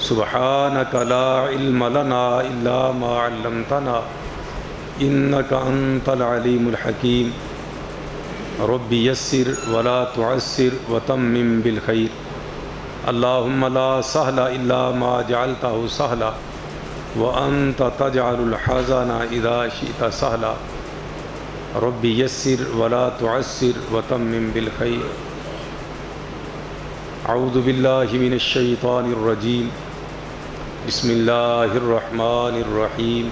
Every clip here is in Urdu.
سبحانک لا علم لنا الا ما علمتنا انک انت العلیم الحکیم رب یسر ولا تعسر وتمم بالخیر اللہم لا سہل الا ما جعلتہ سہلا وانت تجعل الحزن اذا شئت سہلا رب یسر ولا تعسر وتمم بالخیر اعوذ باللہ من الشیطان الرجیم بسم اللہ الرحمن الرحیم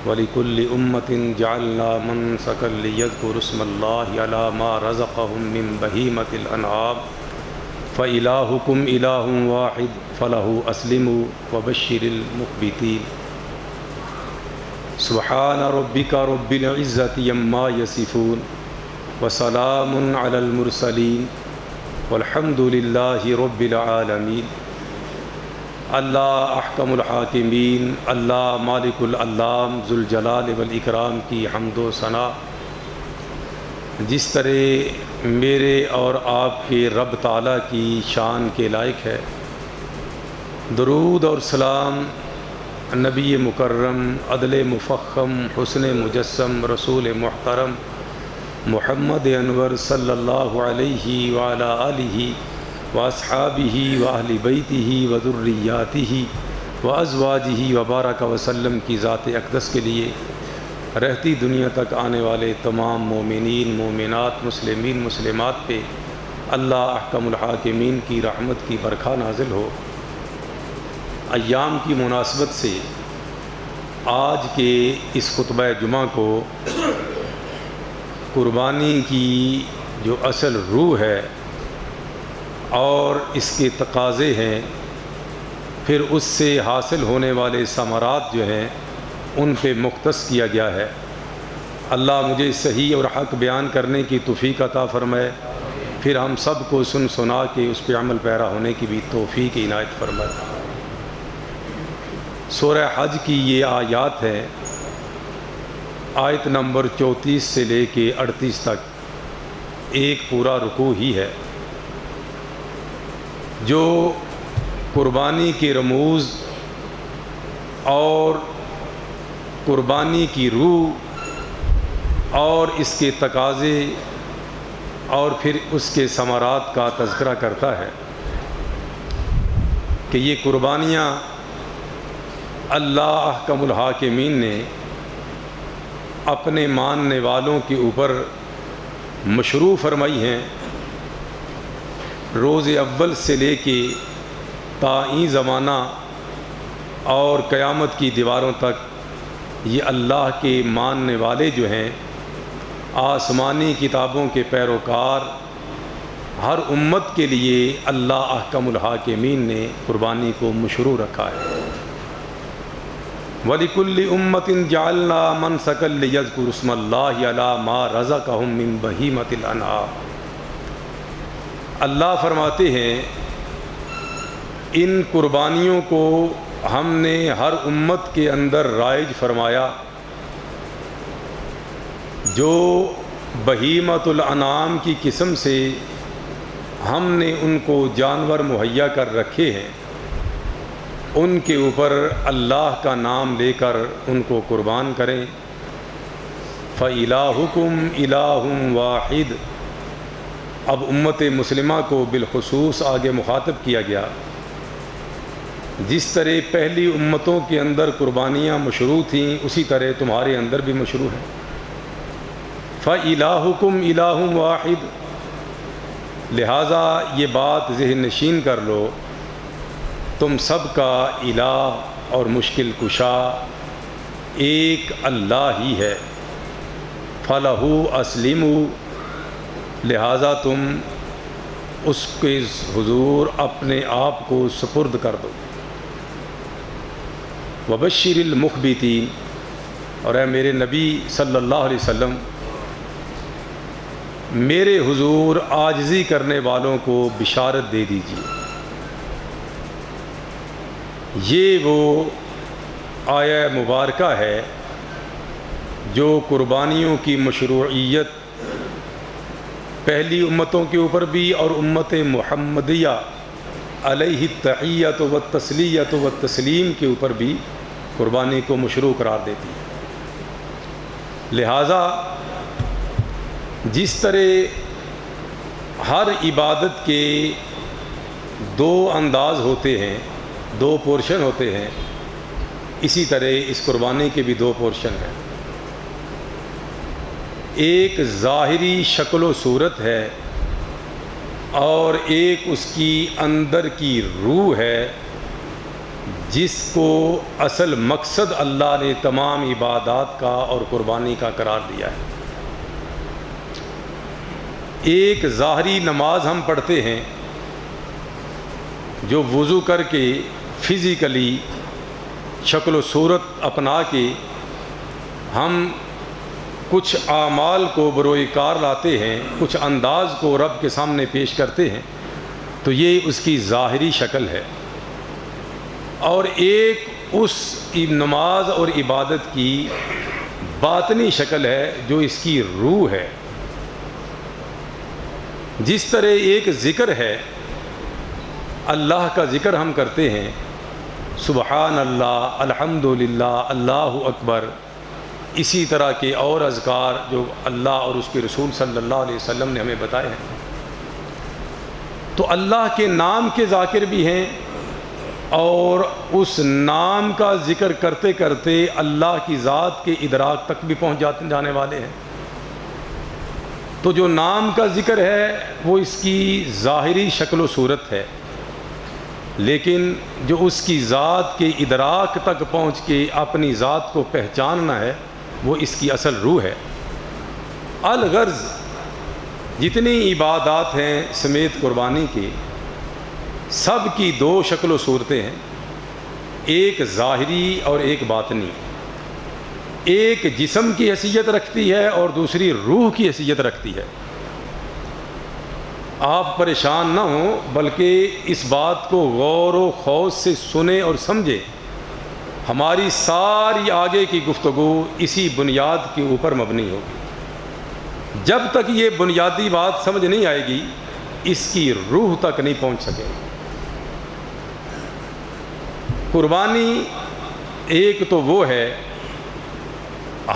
وَلِكُلِّ أُمَّةٍ جَعَلْنَا مَنْسَكًا لِيَذْكُرُوا اسْمَ اللَّهِ عَلَى مَا رَزَقَهُم مِّن بَهِيمَةِ الْأَنْعَامِ فَإِلَٰهُكُمْ إِلَٰهٌ وَاحِدٌ فَلَهُ أَسْلِمُوا وَبَشِّرِ الْمُخْبِتِينَ سُبْحَانَ رَبِّكَ رَبِّ الْعِزَّةِ عَمَّا يَصِفُونَ وَسَلَامٌ عَلَى الْمُرْسَلِينَ وَالْحَمْدُ لِلَّهِ رَبِّ الْعَالَمِينَ اللہ احکم الحاکمین، اللہ مالک العلام ذوالجلال والاکرام کی حمد و ثنا جس طرح میرے اور آپ کے رب تعالیٰ کی شان کے لائق ہے۔ درود اور سلام نبی مکرم، عدل مفخم، حسن مجسم، رسول محترم محمد انور صلی اللہ علیہ وعلی آلہ واصحابہ واہل بیتہ وذریاتہ وازواجہ وبارک وسلم کی ذات اقدس کے لیے رہتی دنیا تک آنے والے تمام مومنین مومنات مسلمین مسلمات پہ اللہ احکم الحاکمین کی رحمت کی برکھا نازل ہو۔ ایام کی مناسبت سے آج کے اس خطبہ جمعہ کو قربانی کی جو اصل روح ہے اور اس کے تقاضے ہیں، پھر اس سے حاصل ہونے والے ثمرات جو ہیں ان پہ مختص کیا گیا ہے۔ اللہ مجھے صحیح اور حق بیان کرنے کی توفیق عطا فرمائے، پھر ہم سب کو سن سنا کے اس پہ عمل پیرا ہونے کی بھی توفیق عنایت فرمائے۔ سورہ حج کی یہ آیات ہے، آیت نمبر 34 سے لے کے 38 تک ایک پورا رکوع ہی ہے جو قربانی کے رموز اور قربانی کی روح اور اس کے تقاضے اور پھر اس کے ثمرات کا تذکرہ کرتا ہے کہ یہ قربانیاں اللہ احکم الحاکمین نے اپنے ماننے والوں کے اوپر مشروع فرمائی ہیں۔ روز اول سے لے کے تائیں زمانہ اور قیامت کی دیواروں تک یہ اللہ کے ماننے والے جو ہیں، آسمانی کتابوں کے پیروکار، ہر امت کے لیے اللہ احکم الحاکمین نے قربانی کو مشروع رکھا ہے۔ وَلِكُلِّ أُمَّةٍ جَعَلْنَا مَنْسَكًا لِيَذْكُرُوا اسْمَ اللَّهِ عَلَى مَا رَزَقَهُم مِّن بَهِيمَةِ الْأَنْعَامِ۔ اللہ فرماتے ہیں ان قربانیوں کو ہم نے ہر امت کے اندر رائج فرمایا جو بہیمۃ الانعام کی قسم سے ہم نے ان کو جانور مہیا کر رکھے ہیں، ان کے اوپر اللہ کا نام لے کر ان کو قربان کریں۔ فَإِلَٰهُكُمْ إِلَٰهٌ وَاحِدٌ، اب امت مسلمہ کو بالخصوص آگے مخاطب کیا گیا۔ جس طرح پہلی امتوں کے اندر قربانیاں مشروع تھیں اسی طرح تمہارے اندر بھی مشروع ہیں۔ فَإِلَٰهُكُمْ إِلَٰهٌ وَاحِدٌ، لہٰذا یہ بات ذہن نشین کر لو، تم سب کا الہ اور مشکل کشا ایک اللہ ہی ہے۔ فَلَهُ أَسْلِمُوا، لہٰذا تم اس کے حضور اپنے آپ کو سپرد کر دو۔ وَبَشِّرِ الْمُخْبِتِينَ، اور اے میرے نبی صلی اللہ علیہ وسلم میرے حضور عاجزی کرنے والوں کو بشارت دے دیجیے۔ یہ وہ آیہ مبارکہ ہے جو قربانیوں کی مشروعیت پہلی امتوں کے اوپر بھی اور امت محمدیہ علیہ التحیۃ والتسلیۃ والتسلیم کے اوپر بھی قربانی کو مشروع قرار دیتی ہے۔ لہٰذا جس طرح ہر عبادت کے دو انداز ہوتے ہیں، دو پورشن ہوتے ہیں، اسی طرح اس قربانی کے بھی دو پورشن ہیں۔ ایک ظاہری شکل و صورت ہے اور ایک اس کی اندر کی روح ہے، جس کو اصل مقصد اللہ نے تمام عبادات کا اور قربانی کا قرار دیا ہے۔ ایک ظاہری نماز ہم پڑھتے ہیں جو وضو کر کے فزیکلی شکل و صورت اپنا کے ہم کچھ اعمال کو بروئے کار لاتے ہیں، کچھ انداز کو رب کے سامنے پیش کرتے ہیں، تو یہ اس کی ظاہری شکل ہے۔ اور ایک اس نماز اور عبادت کی باطنی شکل ہے جو اس کی روح ہے۔ جس طرح ایک ذکر ہے، اللہ کا ذکر ہم کرتے ہیں، سبحان اللہ، الحمدللہ، اللہ اکبر، اسی طرح کے اور اذکار جو اللہ اور اس کے رسول صلی اللہ علیہ وسلم نے ہمیں بتائے ہیں، تو اللہ کے نام کے ذاکر بھی ہیں اور اس نام کا ذکر کرتے کرتے اللہ کی ذات کے ادراک تک بھی پہنچ جانے والے ہیں۔ تو جو نام کا ذکر ہے وہ اس کی ظاہری شکل و صورت ہے، لیکن جو اس کی ذات کے ادراک تک پہنچ کے اپنی ذات کو پہچاننا ہے وہ اس کی اصل روح ہے۔ الغرض جتنی عبادات ہیں سمیت قربانی کی، سب کی دو شکل و صورتیں ہیں، ایک ظاہری اور ایک باطنی۔ ایک جسم کی حیثیت رکھتی ہے اور دوسری روح کی حیثیت رکھتی ہے۔ آپ پریشان نہ ہوں، بلکہ اس بات کو غور و خوض سے سنیں اور سمجھیں۔ ہماری ساری آگے کی گفتگو اسی بنیاد کے اوپر مبنی ہوگی۔ جب تک یہ بنیادی بات سمجھ نہیں آئے گی، اس کی روح تک نہیں پہنچ سکے۔ قربانی ایک تو وہ ہے،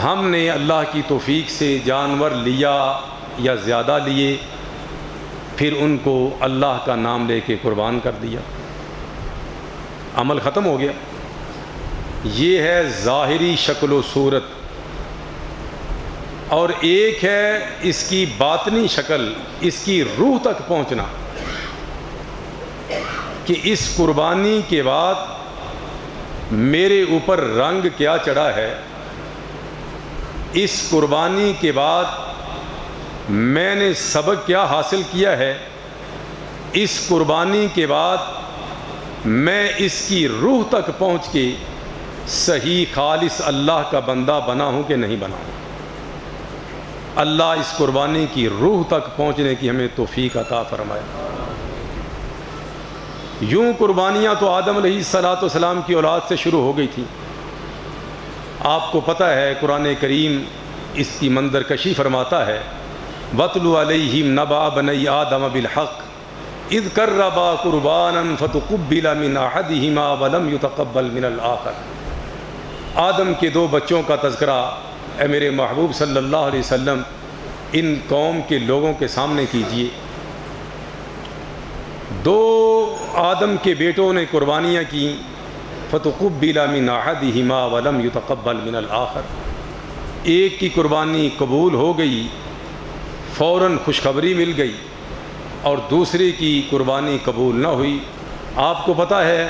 ہم نے اللہ کی توفیق سے جانور لیا یا زیادہ لیے، پھر ان کو اللہ کا نام لے کے قربان کر دیا، عمل ختم ہو گیا۔ یہ ہے ظاہری شکل و صورت، اور ایک ہے اس کی باطنی شکل، اس کی روح تک پہنچنا، کہ اس قربانی کے بعد میرے اوپر رنگ کیا چڑھا ہے، اس قربانی کے بعد میں نے سبق کیا حاصل کیا ہے، اس قربانی کے بعد میں اس کی روح تک پہنچ کے صحیح خالص اللہ کا بندہ بنا ہوں کہ نہیں بنا ہوں۔ اللہ اس قربانی کی روح تک پہنچنے کی ہمیں توفیق عطا فرمائے۔ یوں قربانیاں تو آدم علیہ السلام کی اولاد سے شروع ہو گئی تھی۔ آپ کو پتہ ہے قرآن کریم اس کی منظر کشی فرماتا ہے، وَاتْلُ عَلَيْهِمْ نَبَأَ بَنِي آدَمَ بِالْحَقِّ إِذْ قَرَّبَا قُرْبَانًا فَتُقُبِّلَ مِنْ أَحَدِهِمَا وَلَمْ يُتَقَبَّلْ مِنَ الْآخَرِ۔ آدم کے دو بچوں کا تذکرہ اے میرے محبوب صلی اللہ علیہ وسلم ان قوم کے لوگوں کے سامنے کیجیے۔ دو آدم کے بیٹوں نے قربانیاں کی، فَتُقُبِّلَ مِنْ أَحَدِهِمَا وَلَمْ يُتَقَبَّلْ مِنَ الْآخَرِ۔ ایک کی قربانی قبول ہو گئی، فوراً خوشخبری مل گئی، اور دوسرے کی قربانی قبول نہ ہوئی۔ آپ کو پتہ ہے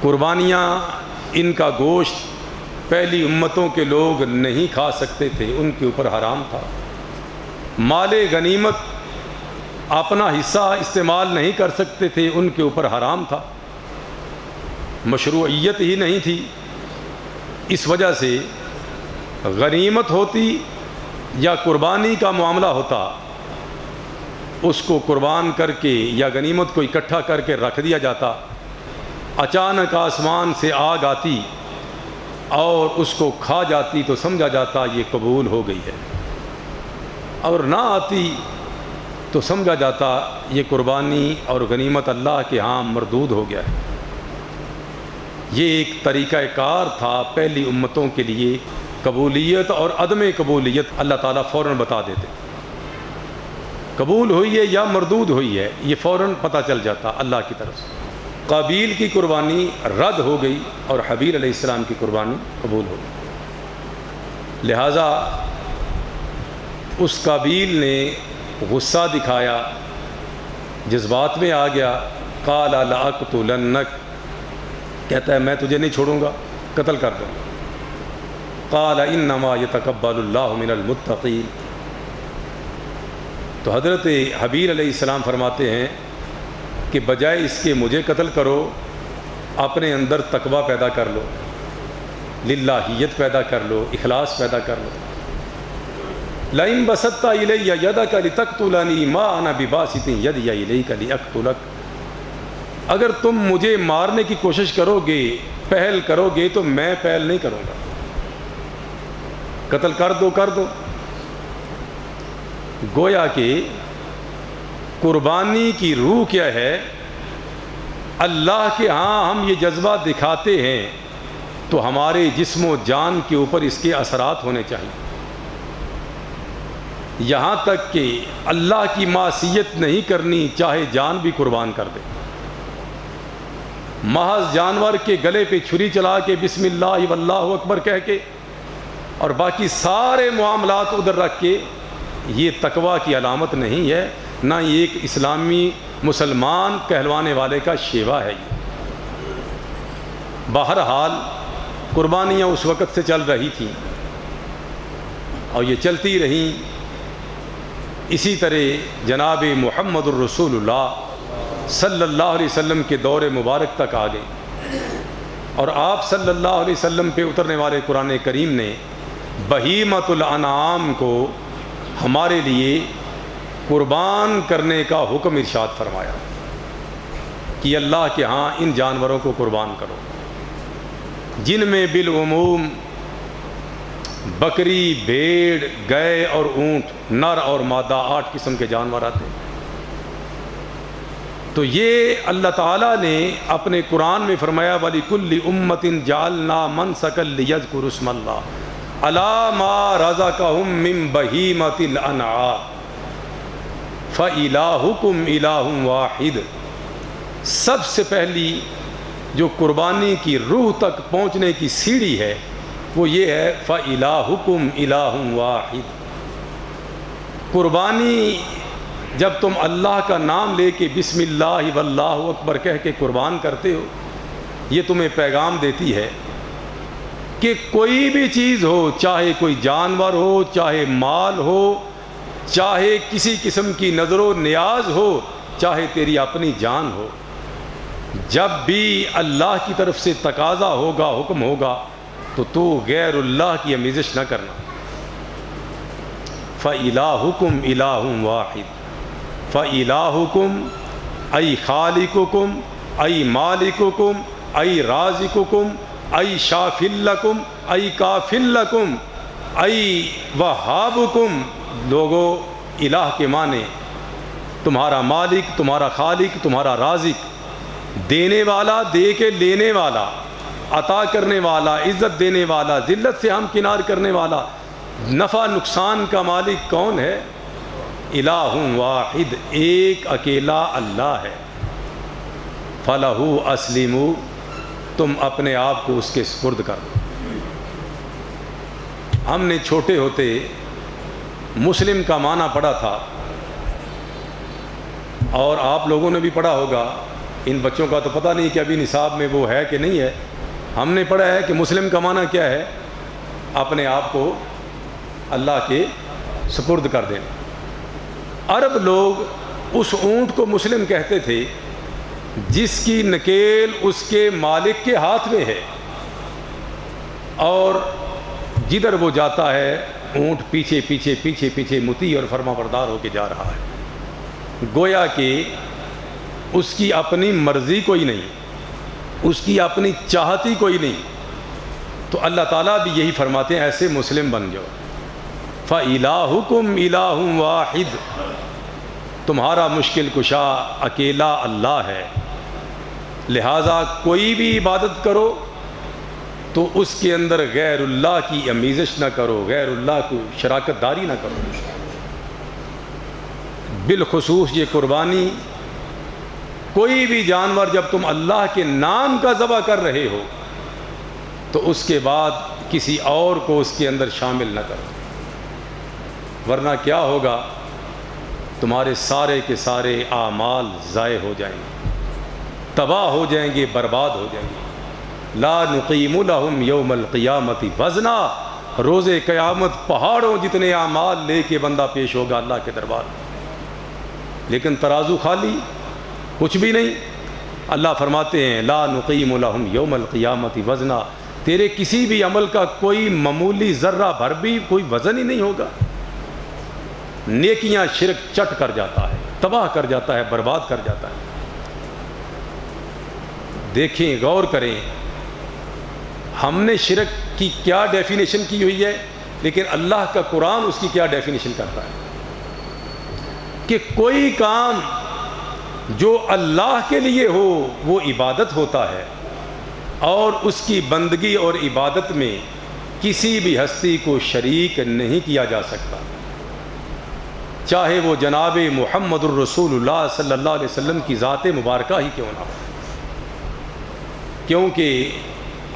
قربانیاں، ان کا گوشت پہلی امتوں کے لوگ نہیں کھا سکتے تھے، ان کے اوپر حرام تھا۔ مال غنیمت اپنا حصہ استعمال نہیں کر سکتے تھے، ان کے اوپر حرام تھا، مشروعیت ہی نہیں تھی۔ اس وجہ سے غنیمت ہوتی یا قربانی کا معاملہ ہوتا، اس کو قربان کر کے یا غنیمت کو اکٹھا کر کے رکھ دیا جاتا، اچانک آسمان سے آگ آتی اور اس کو کھا جاتی تو سمجھا جاتا یہ قبول ہو گئی ہے، اور نہ آتی تو سمجھا جاتا یہ قربانی اور غنیمت اللہ کے ہاں مردود ہو گیا ہے۔ یہ ایک طریقہ کار تھا پہلی امتوں کے لیے، قبولیت اور عدم قبولیت اللہ تعالیٰ فوراً بتا دیتے، قبول ہوئی ہے یا مردود ہوئی ہے، یہ فوراً پتہ چل جاتا اللہ کی طرف سے۔ قابیل کی قربانی رد ہو گئی اور حابیل علیہ السلام کی قربانی قبول ہو گئی، لہٰذا اس قابیل نے غصہ دکھایا، جذبات میں آ گیا، قال لأقتلنک، کہتا ہے میں تجھے نہیں چھوڑوں گا، قتل کر دوں گا۔ قال انما یتقبل اللہ من المتقین، تو حضرت حابیل علیہ السلام فرماتے ہیں کہ بجائے اس کے مجھے قتل کرو، اپنے اندر تقوی پیدا کر لو، للہیت پیدا کر لو، اخلاص پیدا کر لو۔ لئن بسطت الی یدک لتقتلنی ما انا بباسط یدی الیک لاقتلک، اگر تم مجھے مارنے کی کوشش کرو گے، پہل کرو گے، تو میں پہل نہیں کروں گا، قتل کر دو۔ گویا کہ قربانی کی روح کیا ہے؟ اللہ کے ہاں ہم یہ جذبہ دکھاتے ہیں تو ہمارے جسم و جان کے اوپر اس کے اثرات ہونے چاہیے، یہاں تک کہ اللہ کی معصیت نہیں کرنی چاہے جان بھی قربان کر دے، محض جانور کے گلے پہ چھری چلا کے بسم اللہ واللہ اکبر کہہ کے اور باقی سارے معاملات ادھر رکھ کے، یہ تقویٰ کی علامت نہیں ہے، نہ یہ ایک اسلامی مسلمان کہلوانے والے کا شیوا ہے۔ یہ بہرحال قربانیاں اس وقت سے چل رہی تھیں اور یہ چلتی رہیں، اسی طرح جناب محمد الرسول اللہ صلی اللہ علیہ وسلم کے دور مبارک تک آ گئی، اور آپ صلی اللہ علیہ وسلم پہ اترنے والے قرآن کریم نے بہیمۃ الانعام کو ہمارے لیے قربان کرنے کا حکم ارشاد فرمایا کہ اللہ کے ہاں ان جانوروں کو قربان کرو، جن میں بالعموم بکری، بھیڑ، گائے اور اونٹ، نر اور مادہ، 8 قسم کے جانور آتے ہیں۔ تو یہ اللہ تعالیٰ نے اپنے قرآن میں فرمایا وَلِكُلِّ أُمَّةٍ جَعَلْنَا مَنْسَكًا لِيَذْكُرُوا اسْمَ اللَّهِ عَلَىٰ مَا رَزَقَهُم مِّن بَهِيمَةِ الْأَنْعَامِ فَإِلَٰهُكُمْ إِلَٰهٌ وَاحِدٌ، سب سے پہلی جو قربانی کی روح تک پہنچنے کی سیڑھی ہے وہ یہ ہے فَإِلَٰهُكُمْ إِلَٰهٌ وَاحِدٌ۔ قربانی جب تم اللہ کا نام لے کے بسم اللہ واللہ اکبر کہہ کے قربان کرتے ہو، یہ تمہیں پیغام دیتی ہے کہ کوئی بھی چیز ہو، چاہے کوئی جانور ہو، چاہے مال ہو، چاہے کسی قسم کی نظر و نیاز ہو، چاہے تیری اپنی جان ہو، جب بھی اللہ کی طرف سے تقاضا ہوگا، حکم ہوگا، تو غیر اللہ کی آمیزش نہ کرنا۔ فَإِلَٰهُكُمْ إِلَٰهٌ وَاحِدٌ، فَإِلَٰهُكُمْ أَيْ خَالِقُكُمْ أَيْ مَالِكُكُمْ أَيْ رَازِقُكُمْ أَيْ شَافٍ لَكُمْ أَيْ کَافٍ لَكُمْ أَيْ وَهَّابُكُمْ۔ لوگو الہ کے معنی تمہارا مالک، تمہارا خالق، تمہارا رازق، دینے والا، دے کے لینے والا، عطا کرنے والا، عزت دینے والا، ذلت سے ہمکنار کرنے والا، نفع نقصان کا مالک کون ہے؟ الہ واحد، ایک اکیلا اللہ ہے۔ فَلَهُ أَسْلِمُوا، تم اپنے آپ کو اس کے سپرد کر دو۔ ہم نے چھوٹے ہوتے مسلم کا معنی پڑھا تھا، اور آپ لوگوں نے بھی پڑھا ہوگا، ان بچوں کا تو پتہ نہیں کہ ابھی نصاب میں وہ ہے کہ نہیں ہے۔ ہم نے پڑھا ہے کہ مسلم کا معنی کیا ہے؟ اپنے آپ کو اللہ کے سپرد کر دینا۔ عرب لوگ اس اونٹ کو مسلم کہتے تھے جس کی نکیل اس کے مالک کے ہاتھ میں ہے، اور جدھر وہ جاتا ہے اونٹ پیچھے پیچھے پیچھے پیچھے مطیع اور فرما بردار ہو کے جا رہا ہے۔ گویا کہ اس کی اپنی مرضی کوئی نہیں، اس کی اپنی چاہتی کوئی نہیں۔ تو اللہ تعالیٰ بھی یہی فرماتے ہیں ایسے مسلم بن جاؤ۔ فَإِلَٰهُكُمْ إِلَٰهٌ وَاحِدٌ، تمہارا مشکل کشا اکیلا اللہ ہے، لہٰذا کوئی بھی عبادت کرو تو اس کے اندر غیر اللہ کی آمیزش نہ کرو، غیر اللہ کو شراکت داری نہ کرو۔ بالخصوص یہ قربانی، کوئی بھی جانور جب تم اللہ کے نام کا ذبح کر رہے ہو تو اس کے بعد کسی اور کو اس کے اندر شامل نہ کرو، ورنہ کیا ہوگا؟ تمہارے سارے کے سارے اعمال ضائع ہو جائیں گے، تباہ ہو جائیں گے، برباد ہو جائیں گے۔ لا نقیم لہم یوم القیامت وزنا، روز قیامت پہاڑوں جتنے اعمال لے کے بندہ پیش ہوگا اللہ کے دربار میں، لیکن ترازو خالی، کچھ بھی نہیں۔ اللہ فرماتے ہیں لا نقیم لہم یوم القیامت وزنا، تیرے کسی بھی عمل کا کوئی معمولی ذرہ بھر بھی کوئی وزن ہی نہیں ہوگا۔ نیکیاں شرک چٹ کر جاتا ہے، تباہ کر جاتا ہے، برباد کر جاتا ہے۔ دیکھیں، غور کریں، ہم نے شرک کی کیا ڈیفینیشن کی ہوئی ہے، لیکن اللہ کا قرآن اس کی کیا ڈیفینیشن کرتا ہے کہ کوئی کام جو اللہ کے لیے ہو وہ عبادت ہوتا ہے، اور اس کی بندگی اور عبادت میں کسی بھی ہستی کو شریک نہیں کیا جا سکتا، چاہے وہ جناب محمد الرسول اللہ صلی اللہ علیہ وسلم کی ذات مبارکہ ہی کیوں نہ ہو، کیونکہ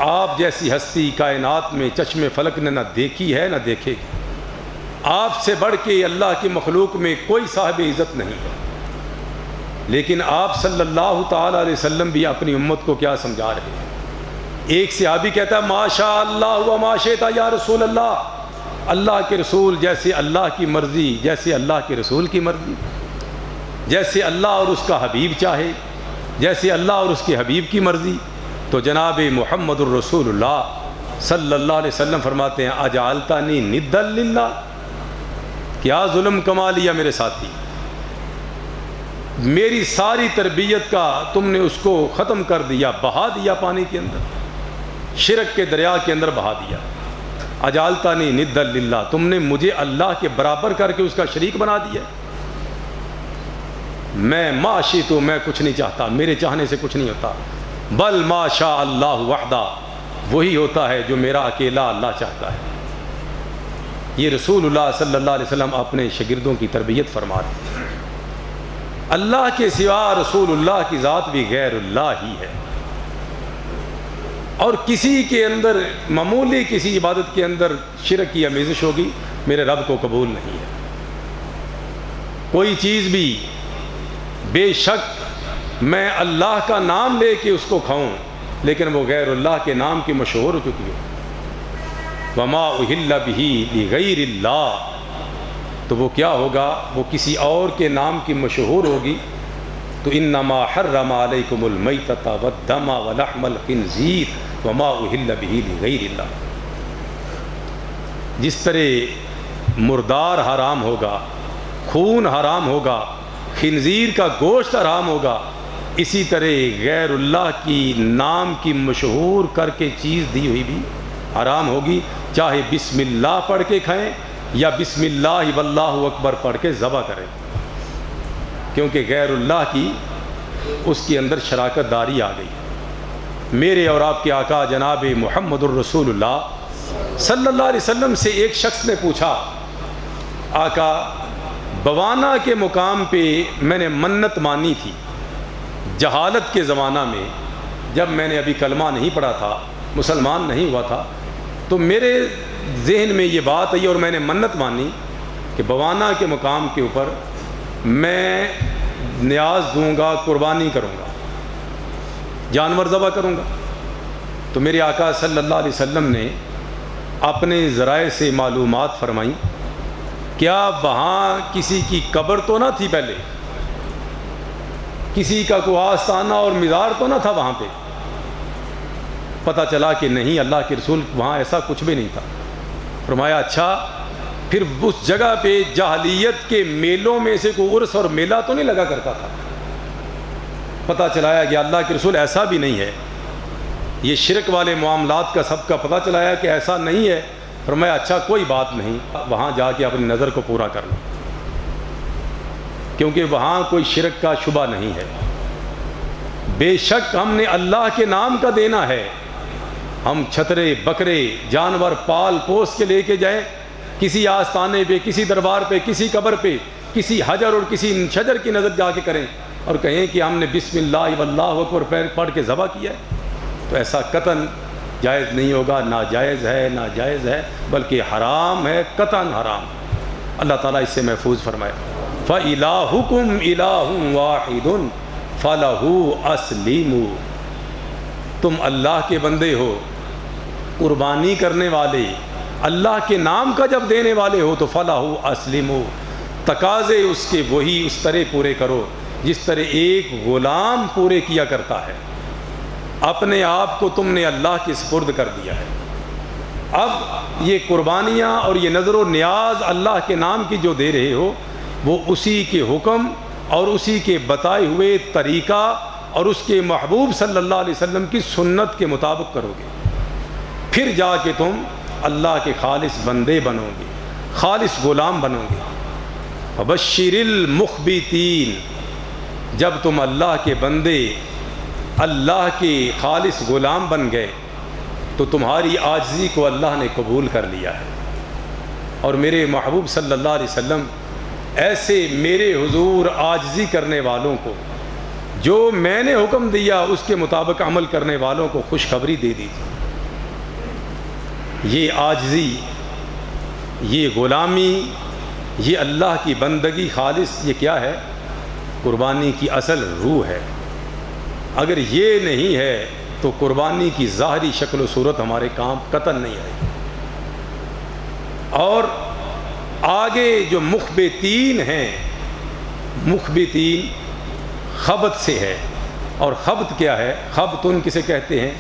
آپ جیسی ہستی کائنات میں چشم فلک نے نہ دیکھی ہے نہ دیکھے گی۔ آپ سے بڑھ کے اللہ کی مخلوق میں کوئی صاحب عزت نہیں ہے، لیکن آپ صلی اللہ تعالی علیہ وسلم بھی اپنی امت کو کیا سمجھا رہے ہیں؟ ایک صحابی کہتا ہے ما شاء اللہ و ما شئت یا رسول اللہ، اللہ کے رسول جیسے اللہ کی مرضی، جیسے اللہ کے رسول کی مرضی، جیسے اللہ اور اس کا حبیب چاہے، جیسے اللہ اور اس کے حبیب کی مرضی۔ تو جناب محمد الرسول اللہ صلی اللہ علیہ وسلم فرماتے ہیں اجعلتنی ندا للہ، کیا ظلم کما لیا میرے ساتھی، میری ساری تربیت کا تم نے اس کو ختم کر دیا، بہا دیا پانی کے اندر، شرک کے دریا کے اندر بہا دیا۔ اجعلتنی ندا للہ، تم نے مجھے اللہ کے برابر کر کے اس کا شریک بنا دیا۔ میں ما شئت، میں کچھ نہیں چاہتا، میرے چاہنے سے کچھ نہیں ہوتا، بل ما شاء اللہ وحدہ، وہی ہوتا ہے جو میرا اکیلا اللہ چاہتا ہے۔ یہ رسول اللہ صلی اللہ علیہ وسلم اپنے شاگردوں کی تربیت فرما رہے ہیں۔ اللہ کے سوا رسول اللہ کی ذات بھی غیر اللہ ہی ہے، اور کسی کے اندر معمولی کسی عبادت کے اندر شرک کی آمیزش ہوگی، میرے رب کو قبول نہیں ہے۔ کوئی چیز بھی بے شک میں اللہ کا نام لے کے اس کو کھاؤں، لیکن وہ غیر اللہ کے نام کی مشہور ہو چکی ہو، وما اہل بہ لغیر اللہ، تو وہ کیا ہوگا؟ وہ کسی اور کے نام کی مشہور ہوگی۔ تو انما حرم علیکم المیتۃ والدم ولحم الخنزیر وما اہل بہ لغیر اللہ، جس طرح مردار حرام ہوگا، خون حرام ہوگا، خنزیر کا گوشت حرام ہوگا، اسی طرح غیر اللہ کی نام کی مشہور کر کے چیز دی ہوئی بھی حرام ہوگی، چاہے بسم اللہ پڑھ کے کھائیں یا بسم اللہ واللہ اکبر پڑھ کے ذبح کریں، کیونکہ غیر اللہ کی اس کے اندر شراکت داری آ گئی۔ میرے اور آپ کے آقا جناب محمد الرسول اللہ صلی اللہ علیہ وسلم سے ایک شخص نے پوچھا، آقا بوانا کے مقام پہ میں نے منت مانی تھی، جہالت کے زمانہ میں جب میں نے ابھی کلمہ نہیں پڑھا تھا، مسلمان نہیں ہوا تھا، تو میرے ذہن میں یہ بات آئی اور میں نے منت مانی کہ بوانا کے مقام کے اوپر میں نیاز دوں گا، قربانی کروں گا، جانور ذبح کروں گا۔ تو میرے آقا صلی اللہ علیہ وسلم نے اپنے ذرائع سے معلومات فرمائیں، کیا وہاں کسی کی قبر تو نہ تھی، پہلے کسی کا کوئی آستانہ اور مزار تو نہ تھا وہاں پہ؟ پتہ چلا کہ نہیں، اللہ کے رسول وہاں ایسا کچھ بھی نہیں تھا۔ فرمایا اچھا، پھر اس جگہ پہ جاہلیت کے میلوں میں سے کوئی عرس اور میلہ تو نہیں لگا کرتا تھا؟ پتہ چلایا کہ اللہ کے رسول ایسا بھی نہیں ہے، یہ شرک والے معاملات کا سب کا پتہ چلایا کہ ایسا نہیں ہے۔ فرمایا اچھا کوئی بات نہیں، وہاں جا کے اپنی نظر کو پورا کر لو۔ کیونکہ وہاں کوئی شرک کا شبہ نہیں ہے۔ بے شک ہم نے اللہ کے نام کا دینا ہے۔ ہم چھترے بکرے جانور پال پوس کے لے کے جائیں کسی آستانے پہ، کسی دربار پہ، کسی قبر پہ، کسی حجر اور کسی شجر کی نظر جا کے کریں اور کہیں کہ ہم نے بسم اللہ واللہ اکبر پڑھ کے ذبح کیا ہے، تو ایسا قطعاً جائز نہیں ہوگا، ناجائز ہے، ناجائز ہے، بلکہ حرام ہے، قطعاً حرام۔ اللہ تعالیٰ اس سے محفوظ فرمائے۔ فَإِلَٰهُكُمْ إِلَٰهٌ وَاحِدٌ فَلَهُ أَسْلِمُوا، تم اللہ کے بندے ہو، قربانی کرنے والے، اللہ کے نام کا جب دینے والے ہو تو فَلَهُ أَسْلِمُوا، تقاضے اس کے وہی اس طرح پورے کرو جس طرح ایک غلام پورے کیا کرتا ہے۔ اپنے آپ کو تم نے اللہ کے سپرد کر دیا ہے۔ اب یہ قربانیاں اور یہ نظر و نیاز اللہ کے نام کی جو دے رہے ہو، وہ اسی کے حکم اور اسی کے بتائے ہوئے طریقہ اور اس کے محبوب صلی اللہ علیہ وسلم کی سنت کے مطابق کرو گے، پھر جا کے تم اللہ کے خالص بندے بنو گے، خالص غلام بنو گے۔ وَبَشِّرِ الْمُخْبِتِينَ، جب تم اللہ کے بندے، اللہ کے خالص غلام بن گئے تو تمہاری عاجزی کو اللہ نے قبول کر لیا ہے، اور میرے محبوب صلی اللہ علیہ وسلم ایسے میرے حضور عاجزی کرنے والوں کو، جو میں نے حکم دیا اس کے مطابق عمل کرنے والوں کو خوشخبری دے دیجیے۔ یہ عاجزی، یہ غلامی، یہ اللہ کی بندگی خالص، یہ کیا ہے؟ قربانی کی اصل روح ہے۔ اگر یہ نہیں ہے تو قربانی کی ظاہری شکل و صورت ہمارے کام قطعاً نہیں آئے۔ اور آگے جو مخبتین ہیں، مخبتین خبت سے ہے، اور خبت کیا ہے؟ خبتن کسے کہتے ہیں؟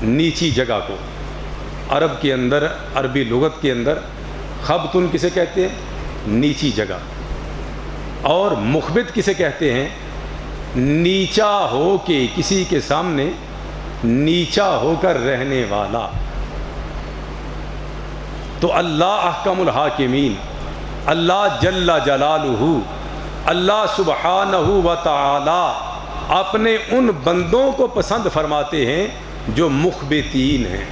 نیچی جگہ کو۔ عرب کے اندر، عربی لغت کے اندر خبتن کسے کہتے ہیں؟ نیچی جگہ۔ اور مخبت کسے کہتے ہیں؟ نیچا ہو کے کسی کے سامنے نیچا ہو کر رہنے والا۔ تو اللہ احکم الحاکمین، اللہ جل جلالہ، اللہ سبحانہ و تعالی اپنے ان بندوں کو پسند فرماتے ہیں جو مخبتین ہیں،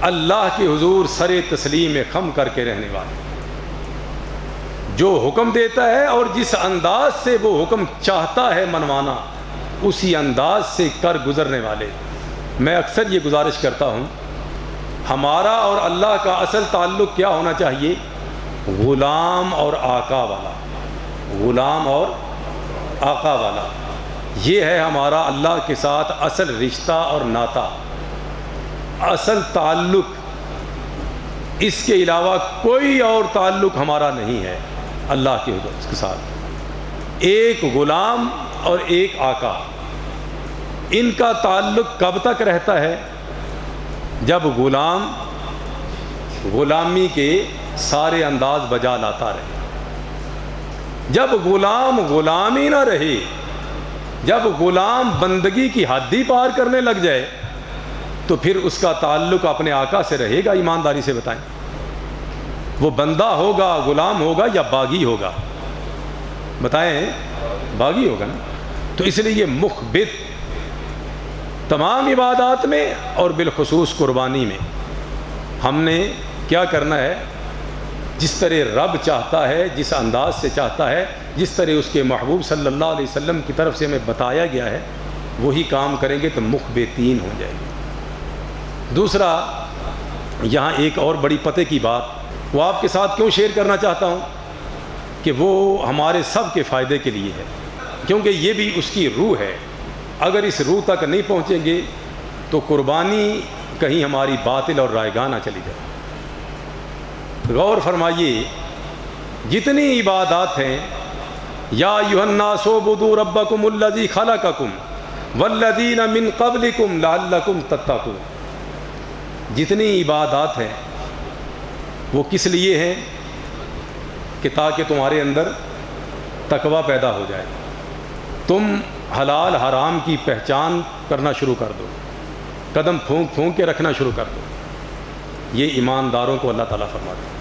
اللہ کے حضور سر تسلیم خم کر کے رہنے والے، جو حکم دیتا ہے اور جس انداز سے وہ حکم چاہتا ہے منوانا اسی انداز سے کر گزرنے والے۔ میں اکثر یہ گزارش کرتا ہوں، ہمارا اور اللہ کا اصل تعلق کیا ہونا چاہیے؟ غلام اور آقا والا، غلام اور آقا والا، یہ ہے ہمارا اللہ کے ساتھ اصل رشتہ اور ناطہ، اصل تعلق۔ اس کے علاوہ کوئی اور تعلق ہمارا نہیں ہے اللہ کے ساتھ۔ ایک غلام اور ایک آقا، ان کا تعلق کب تک رہتا ہے؟ جب غلام غلامی کے سارے انداز بجا لاتا رہے۔ جب غلام غلامی نہ رہے، جب غلام بندگی کی حد ہی پار کرنے لگ جائے، تو پھر اس کا تعلق اپنے آقا سے رہے گا؟ ایمانداری سے بتائیں، وہ بندہ ہوگا، غلام ہوگا یا باغی ہوگا؟ بتائیں، باغی ہوگا نا۔ تو اس لیے یہ مخبت تمام عبادات میں اور بالخصوص قربانی میں ہم نے کیا کرنا ہے؟ جس طرح رب چاہتا ہے، جس انداز سے چاہتا ہے، جس طرح اس کے محبوب صلی اللہ علیہ وسلم کی طرف سے ہمیں بتایا گیا ہے، وہی کام کریں گے تو مخبتین ہو جائے گے۔ دوسرا، یہاں ایک اور بڑی پتے کی بات وہ آپ کے ساتھ کیوں شیئر کرنا چاہتا ہوں کہ وہ ہمارے سب کے فائدے کے لیے ہے، کیونکہ یہ بھی اس کی روح ہے۔ اگر اس روح تک نہیں پہنچیں گے تو قربانی کہیں ہماری باطل اور رائگاں نہ چلی جائے۔ غور فرمائیے، جتنی عبادات ہیں، یا ایھا الناس اعبدوا ربکم الذی خلقکم والذین من قبلکم لعلکم تتقون، جتنی عبادات ہیں وہ کس لیے ہیں؟ کہ تاکہ تمہارے اندر تقوی پیدا ہو جائے، تم حلال حرام کی پہچان کرنا شروع کر دو، قدم پھونک پھونک کے رکھنا شروع کر دو۔ یہ ایمانداروں کو اللہ تعالیٰ فرماتا ہے۔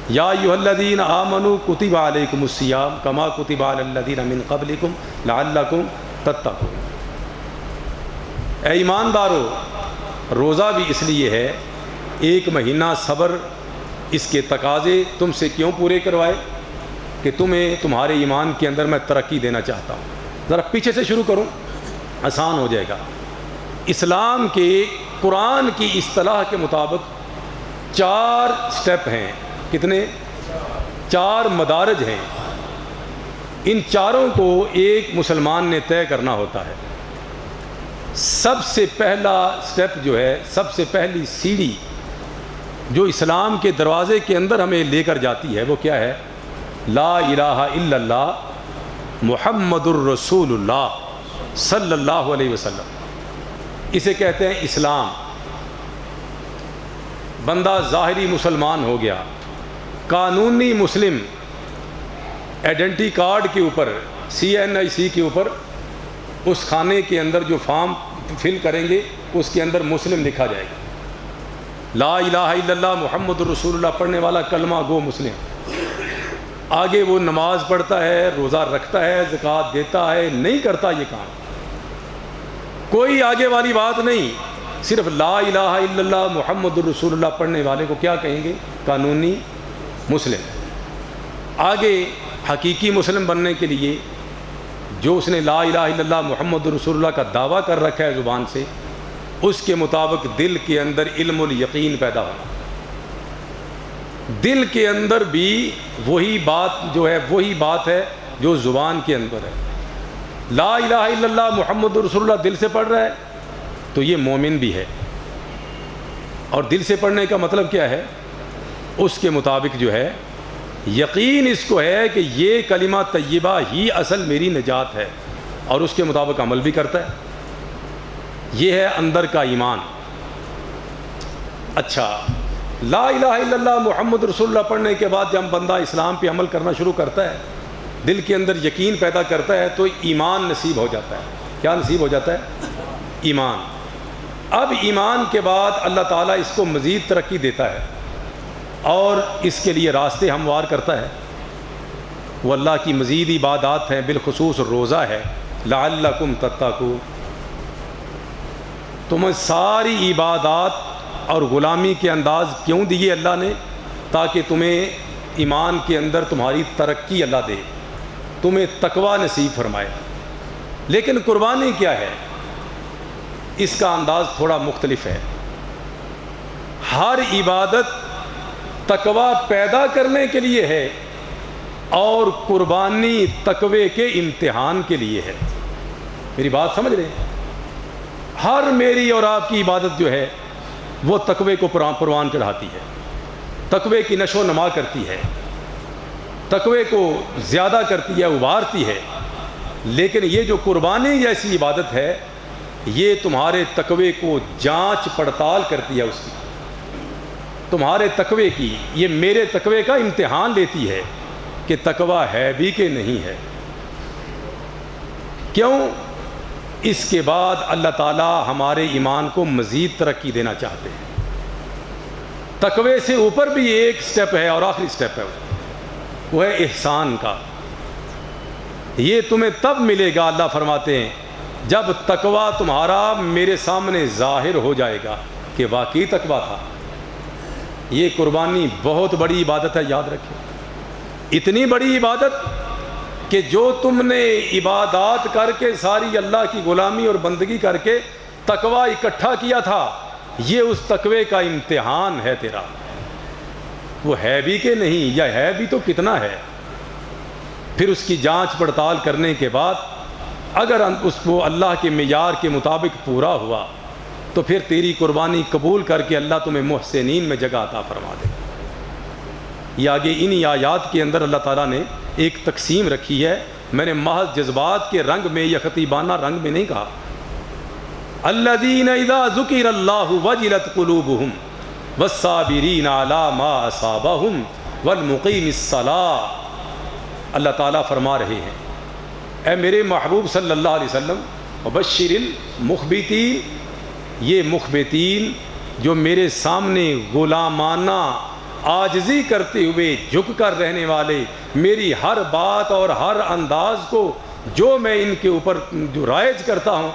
یا ایھا الذین آمنوا کتب علیکم الصیام کما کتب علی الذین من قبلکم لعلکم تتقون۔ اے ایماندارو، روزہ بھی اس لیے ہے، ایک مہینہ صبر اس کے تقاضے تم سے کیوں پورے کروائے کہ تمہیں تمہارے ایمان کے اندر میں ترقی دینا چاہتا ہوں۔ ذرا پیچھے سے شروع کروں، آسان ہو جائے گا۔ اسلام کے قرآن کی اصطلاح کے مطابق 4 سٹیپ ہیں۔ کتنے؟ 4 مدارج ہیں۔ ان چاروں کو ایک مسلمان نے طے کرنا ہوتا ہے۔ سب سے پہلا سٹیپ جو ہے، سب سے پہلی سیڑھی جو اسلام کے دروازے کے اندر ہمیں لے کر جاتی ہے، وہ کیا ہے؟ لا الہ الا اللہ محمد الرسول اللہ صلی اللہ علیہ وسلم۔ اسے کہتے ہیں اسلام۔ بندہ ظاہری مسلمان ہو گیا، قانونی مسلم، آئیڈینٹی کارڈ کے اوپر CNIC کے اوپر اس کھانے کے اندر جو فارم فل کریں گے اس کے اندر مسلم لکھا جائے گا۔ لا الہ الا اللہ محمد الرسول اللہ پڑھنے والا کلمہ گو مسلم۔ آگے وہ نماز پڑھتا ہے، روزہ رکھتا ہے، زکوٰۃ دیتا ہے، نہیں کرتا یہ کام، کوئی آگے والی بات نہیں، صرف لا الہ الا اللہ محمد الرسول اللہ پڑھنے والے کو کیا کہیں گے؟ قانونی مسلم۔ آگے حقیقی مسلم بننے کے لیے جو اس نے لا الہ الا اللہ محمد رسول اللہ کا دعویٰ کر رکھا ہے زبان سے، اس کے مطابق دل کے اندر علم الیقین پیدا ہونا۔ دل کے اندر بھی وہی بات جو ہے، وہی بات ہے جو زبان کے اندر ہے۔ لا الہ الا اللہ محمد رسول اللہ دل سے پڑھ رہا ہے تو یہ مومن بھی ہے۔ اور دل سے پڑھنے کا مطلب کیا ہے؟ اس کے مطابق جو ہے یقین اس کو ہے کہ یہ کلمہ طیبہ ہی اصل میری نجات ہے، اور اس کے مطابق عمل بھی کرتا ہے۔ یہ ہے اندر کا ایمان۔ اچھا، لا الہ الا اللہ محمد رسول اللہ پڑھنے کے بعد جب بندہ اسلام پہ عمل کرنا شروع کرتا ہے، دل کے اندر یقین پیدا کرتا ہے، تو ایمان نصیب ہو جاتا ہے۔ کیا نصیب ہو جاتا ہے؟ ایمان۔ اب ایمان کے بعد اللہ تعالیٰ اس کو مزید ترقی دیتا ہے اور اس کے لیے راستے ہموار کرتا ہے۔ وہ اللہ کی مزید عبادات ہیں، بالخصوص روزہ ہے، لعلکم تتقون۔ تمہیں ساری عبادات اور غلامی کے انداز کیوں دیے اللہ نے؟ تاکہ تمہیں ایمان کے اندر تمہاری ترقی اللہ دے، تمہیں تقوی نصیب فرمائے۔ لیکن قربانی کیا ہے؟ اس کا انداز تھوڑا مختلف ہے۔ ہر عبادت تقوی پیدا کرنے کے لیے ہے اور قربانی تقوی کے امتحان کے لیے ہے۔ میری بات سمجھ رہے ہیں؟ ہر میری اور آپ کی عبادت جو ہے وہ تقوی کو پروان چڑھاتی ہے، تقوی کی نشو و نما کرتی ہے، تقوی کو زیادہ کرتی ہے، ابھارتی ہے۔ لیکن یہ جو قربانی جیسی عبادت ہے، یہ تمہارے تقوی کو جانچ پڑتال کرتی ہے، اس کی، تمہارے تقوی کی، یہ میرے تقوی کا امتحان لیتی ہے کہ تقوی ہے بھی کہ نہیں ہے۔ کیوں؟ اس کے بعد اللہ تعالیٰ ہمارے ایمان کو مزید ترقی دینا چاہتے ہیں۔ تقوی سے اوپر بھی ایک سٹیپ ہے اور آخری سٹیپ ہے، وہ ہے احسان کا۔ یہ تمہیں تب ملے گا، اللہ فرماتے ہیں، جب تقوی تمہارا میرے سامنے ظاہر ہو جائے گا کہ واقعی تقوی تھا۔ یہ قربانی بہت بڑی عبادت ہے، یاد رکھیں، اتنی بڑی عبادت کہ جو تم نے عبادات کر کے ساری اللہ کی غلامی اور بندگی کر کے تقوی اکٹھا کیا تھا، یہ اس تقوی کا امتحان ہے تیرا۔ وہ ہے بھی کہ نہیں، یا ہے بھی تو کتنا ہے؟ پھر اس کی جانچ پڑتال کرنے کے بعد اگر اس کو اللہ کے معیار کے مطابق پورا ہوا تو پھر تیری قربانی قبول کر کے اللہ تمہیں محسنین میں جگہ عطا فرما دے۔ یہ آگے انہی آیات کے اندر اللہ تعالیٰ نے ایک تقسیم رکھی ہے۔ میں نے محض جذبات کے رنگ میں یا خطیبانہ رنگ میں نہیں کہا۔ الذین اذا ذکر اللہ وجلت قلوبہم والصابرین علی ما اصابہم والمقیم الصلاۃ۔ اللہ تعالیٰ فرما رہے ہیں، اے میرے محبوب صلی اللہ علیہ وسلم، وبشر المخبتین، یہ مخبتین جو میرے سامنے غلامانہ عاجزی کرتے ہوئے جھک کر رہنے والے، میری ہر بات اور ہر انداز کو جو میں ان کے اوپر جو رائج کرتا ہوں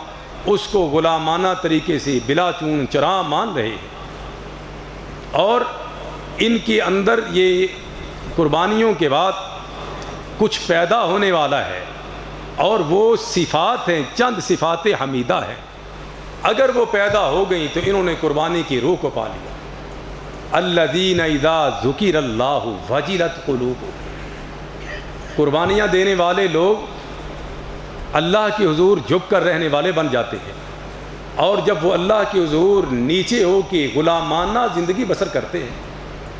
اس کو غلامانہ طریقے سے بلا چون چرا مان رہے ہیں۔ اور ان کے اندر یہ قربانیوں کے بعد کچھ پیدا ہونے والا ہے، اور وہ صفات ہیں، چند صفات حمیدہ ہیں۔ اگر وہ پیدا ہو گئیں تو انہوں نے قربانی کی روح کو پا لیا۔ الذین اذا ذکر اللہ وجلت قلوبہم، قربانیاں دینے والے لوگ اللہ کے حضور جھک کر رہنے والے بن جاتے ہیں، اور جب وہ اللہ کے حضور نیچے ہو کے غلامانہ زندگی بسر کرتے ہیں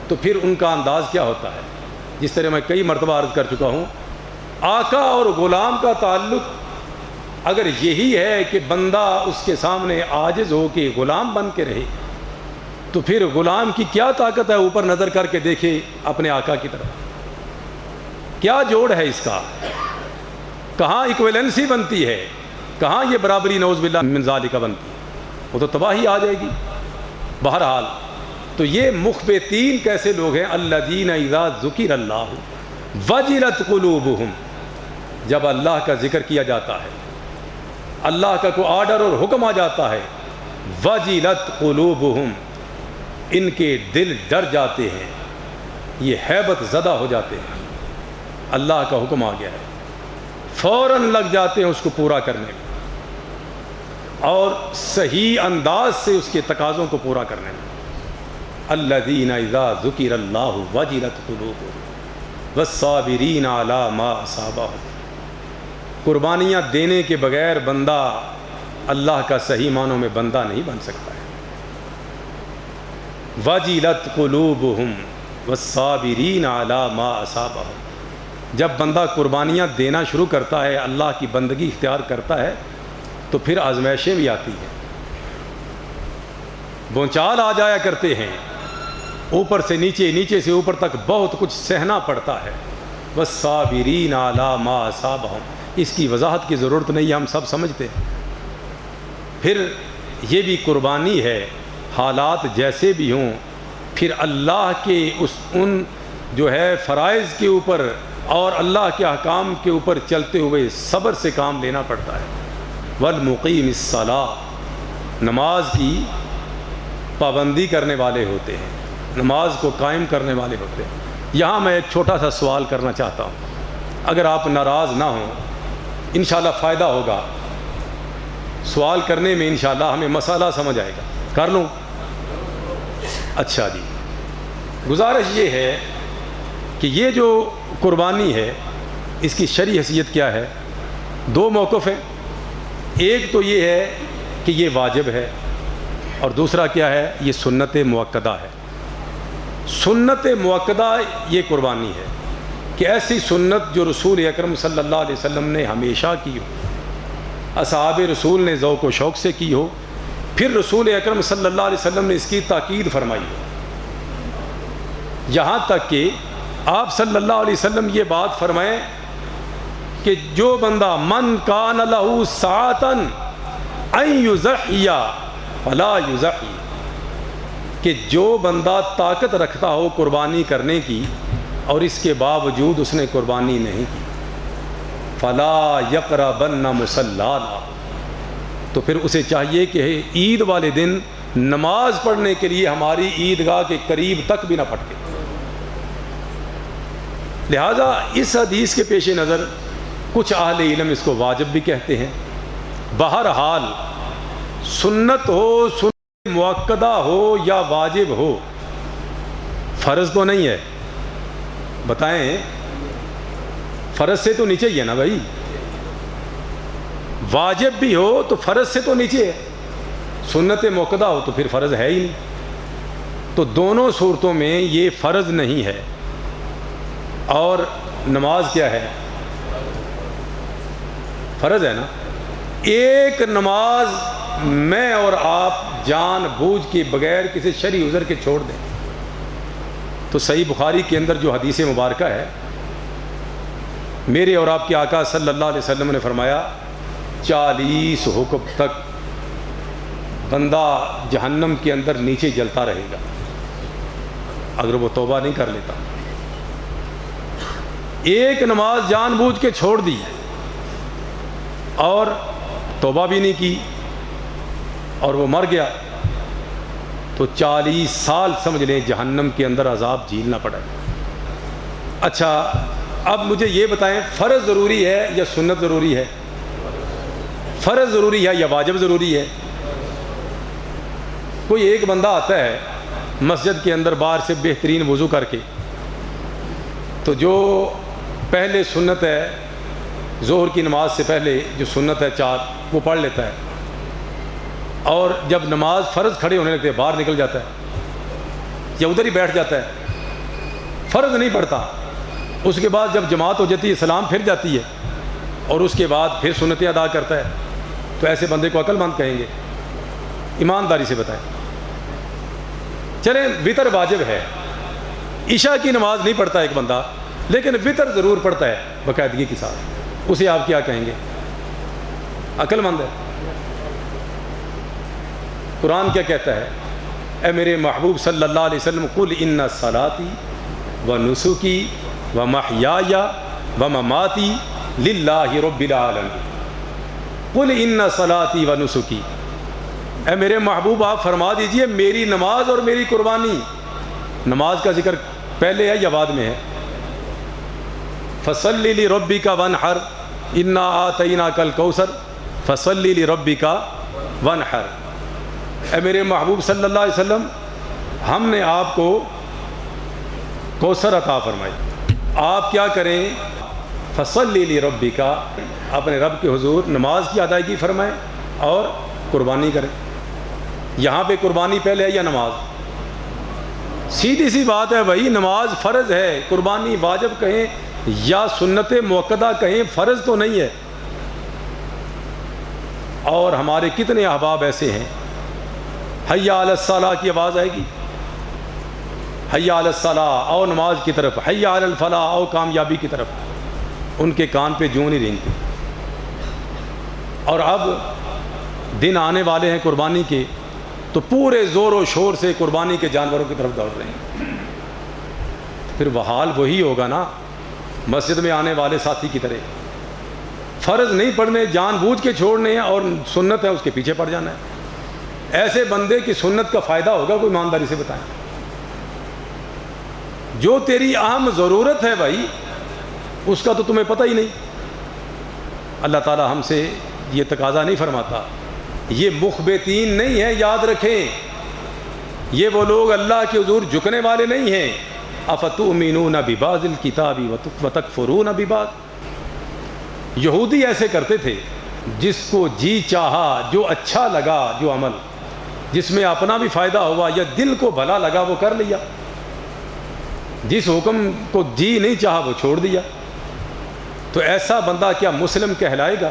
تو پھر ان کا انداز کیا ہوتا ہے؟ جس طرح میں کئی مرتبہ عرض کر چکا ہوں، آقا اور غلام کا تعلق اگر یہی ہے کہ بندہ اس کے سامنے عاجز ہو کے غلام بن کے رہے، تو پھر غلام کی کیا طاقت ہے اوپر نظر کر کے دیکھے اپنے آقا کی طرف؟ کیا جوڑ ہے اس کا؟ کہاں ایکویلنسی بنتی ہے؟ کہاں یہ برابری نعوذ باللہ من ذالک بنتی ہے؟ وہ تو تباہی آ جائے گی۔ بہرحال تو یہ مخبتین کیسے لوگ ہیں؟ الذین اذا ذکر اللہ وجلت قلوبہم، جب اللہ کا ذکر کیا جاتا ہے، اللہ کا کوئی آرڈر اور حکم آ جاتا ہے، وجلت قلوبہم، ان کے دل ڈر جاتے ہیں، یہ ہیبت زدہ ہو جاتے ہیں۔ اللہ کا حکم آ گیا ہے، فوراً لگ جاتے ہیں اس کو پورا کرنے میں، اور صحیح انداز سے اس کے تقاضوں کو پورا کرنے میں۔ الذین اذا ذکر اللہ وجلت قلوبہم والصابرین علی ما اصابہم، قربانیاں دینے کے بغیر بندہ اللہ کا صحیح معنوں میں بندہ نہیں بن سکتا ہے۔ وجلت قلوبہم والصابرین علی ما اصابہم، جب بندہ قربانیاں دینا شروع کرتا ہے، اللہ کی بندگی اختیار کرتا ہے، تو پھر آزمائشیں بھی آتی ہیں، بونچال آ جایا کرتے ہیں، اوپر سے نیچے، نیچے سے اوپر تک بہت کچھ سہنا پڑتا ہے۔ والصابرین علی ما اصابہم، اس کی وضاحت کی ضرورت نہیں ہے، ہم سب سمجھتے ہیں۔ پھر یہ بھی قربانی ہے، حالات جیسے بھی ہوں، پھر اللہ کے ان جو ہے فرائض کے اوپر اور اللہ کے احکام کے اوپر چلتے ہوئے صبر سے کام لینا پڑتا ہے۔ والمقیم الصلاۃ، نماز کی پابندی کرنے والے ہوتے ہیں، نماز کو قائم کرنے والے ہوتے ہیں۔ یہاں میں ایک چھوٹا سا سوال کرنا چاہتا ہوں، اگر آپ ناراض نہ ہوں، انشاءاللہ فائدہ ہوگا سوال کرنے میں، انشاءاللہ ہمیں مسئلہ سمجھ آئے گا۔ کر لوں؟ اچھا جی، گزارش یہ ہے کہ یہ جو قربانی ہے اس کی شرعی حیثیت کیا ہے؟ دو موقف ہیں، ایک تو یہ ہے کہ یہ واجب ہے، اور دوسرا کیا ہے؟ یہ سنت مؤکدہ ہے۔ سنت مؤکدہ یہ قربانی ہے کہ ایسی سنت جو رسول اکرم صلی اللہ علیہ وسلم نے ہمیشہ کی ہو، اصحاب رسول نے ذوق و شوق سے کی ہو، پھر رسول اکرم صلی اللہ علیہ وسلم نے اس کی تاکید فرمائی ہو، یہاں تک کہ آپ صلی اللہ علیہ وسلم یہ بات فرمائیں کہ جو بندہ من کان لہ ساعۃ ان یضحی فلا یضحی، کہ جو بندہ طاقت رکھتا ہو قربانی کرنے کی اور اس کے باوجود اس نے قربانی نہیں کی، فلا یقربن مصلانا، تو پھر اسے چاہیے کہ عید والے دن نماز پڑھنے کے لیے ہماری عیدگاہ کے قریب تک بھی نہ پھٹکے۔ لہٰذا اس حدیث کے پیش نظر کچھ اہل علم اس کو واجب بھی کہتے ہیں۔ بہرحال سنت ہو، سنت مؤکدہ ہو یا واجب ہو، فرض تو نہیں ہے، بتائیں، فرض سے تو نیچے ہی ہے نا بھائی، واجب بھی ہو تو فرض سے تو نیچے ہے، سنت مؤکدہ ہو تو پھر فرض ہے ہی نہیں۔ تو دونوں صورتوں میں یہ فرض نہیں ہے، اور نماز کیا ہے؟ فرض ہے نا۔ ایک نماز میں اور آپ جان بوجھ کے بغیر کسی شرعی عذر کے چھوڑ دیں تو صحیح بخاری کے اندر جو حدیث مبارکہ ہے، میرے اور آپ کے آقا صلی اللہ علیہ وسلم نے فرمایا 40 حکم تک بندہ جہنم کے اندر نیچے جلتا رہے گا، اگر وہ توبہ نہیں کر لیتا. ایک نماز جان بوجھ کے چھوڑ دی اور توبہ بھی نہیں کی اور وہ مر گیا تو 40 سال سمجھ لیں جہنم کے اندر عذاب جھیلنا پڑا. اچھا اب مجھے یہ بتائیں فرض ضروری ہے یا سنت ضروری ہے؟ فرض ضروری ہے یا واجب ضروری ہے؟ کوئی ایک بندہ آتا ہے مسجد کے اندر باہر سے بہترین وضو کر کے، تو جو پہلے سنت ہے ظہر کی نماز سے پہلے جو سنت ہے 4 وہ پڑھ لیتا ہے، اور جب نماز فرض کھڑے ہونے لگتے باہر نکل جاتا ہے یا ادھر ہی بیٹھ جاتا ہے، فرض نہیں پڑھتا. اس کے بعد جب جماعت ہو جاتی ہے سلام پھر جاتی ہے اور اس کے بعد پھر سنتیں ادا کرتا ہے، تو ایسے بندے کو عقل مند کہیں گے؟ ایمانداری سے بتائیں. چلیں وتر واجب ہے، عشاء کی نماز نہیں پڑھتا ایک بندہ لیکن وتر ضرور پڑھتا ہے باقاعدگی کے ساتھ، اسے آپ کیا کہیں گے؟ عقل مند ہے. قرآن کیا کہتا ہے؟ اے میرے محبوب صلی اللہ علیہ وسلم قل ان صلاتی و نسکی و محیای و مماتی للہ رب العالمین. قل ان صلاتی و نسکی، اے میرے محبوب آپ فرما دیجئے میری نماز اور میری قربانی. نماز کا ذکر پہلے ہے یا بعد میں ہے؟ فصلی لربک وانحر انا آتیناک الکوثر فصلی لربک وانحر. اے میرے محبوب صلی اللہ علیہ وسلم ہم نے آپ کو کوثر عطا فرمائی، آپ کیا کریں؟ فصلی لربک، اپنے رب کے حضور نماز کی ادائیگی فرمائیں اور قربانی کریں. یہاں پہ قربانی پہلے ہے یا نماز؟ سیدھی سی بات ہے بھائی، نماز فرض ہے، قربانی واجب کہیں یا سنت موقدہ کہیں، فرض تو نہیں ہے. اور ہمارے کتنے احباب ایسے ہیں حی علی الصلاۃ کی آواز آئے گی، حی علی الصلاۃ آؤ نماز کی طرف، حی علی الفلاح آؤ کامیابی کی طرف، ان کے کان پہ جوں نہیں رینگتی. اور اب دن آنے والے ہیں قربانی کے تو پورے زور و شور سے قربانی کے جانوروں کی طرف دوڑ رہے ہیں. پھر وہ حال وہی ہوگا نا مسجد میں آنے والے ساتھی کی طرح، فرض نہیں پڑھنے جان بوجھ کے چھوڑنے ہیں اور سنت ہے اس کے پیچھے پڑ جانا ہے. ایسے بندے کی سنت کا فائدہ ہوگا؟ کوئی ایمانداری سے بتائیں. جو تیری اہم ضرورت ہے بھائی اس کا تو تمہیں پتہ ہی نہیں. اللہ تعالی ہم سے یہ تقاضا نہیں فرماتا. یہ مخبتین نہیں ہے، یاد رکھیں، یہ وہ لوگ اللہ کے حضور جھکنے والے نہیں ہیں. افتؤمنون ببعض الکتاب وتکفرون ببعض. یہودی ایسے کرتے تھے، جس کو جی چاہا، جو اچھا لگا، جو عمل جس میں اپنا بھی فائدہ ہوا یا دل کو بھلا لگا وہ کر لیا، جس حکم کو جی نہیں چاہا وہ چھوڑ دیا. تو ایسا بندہ کیا مسلم کہلائے گا؟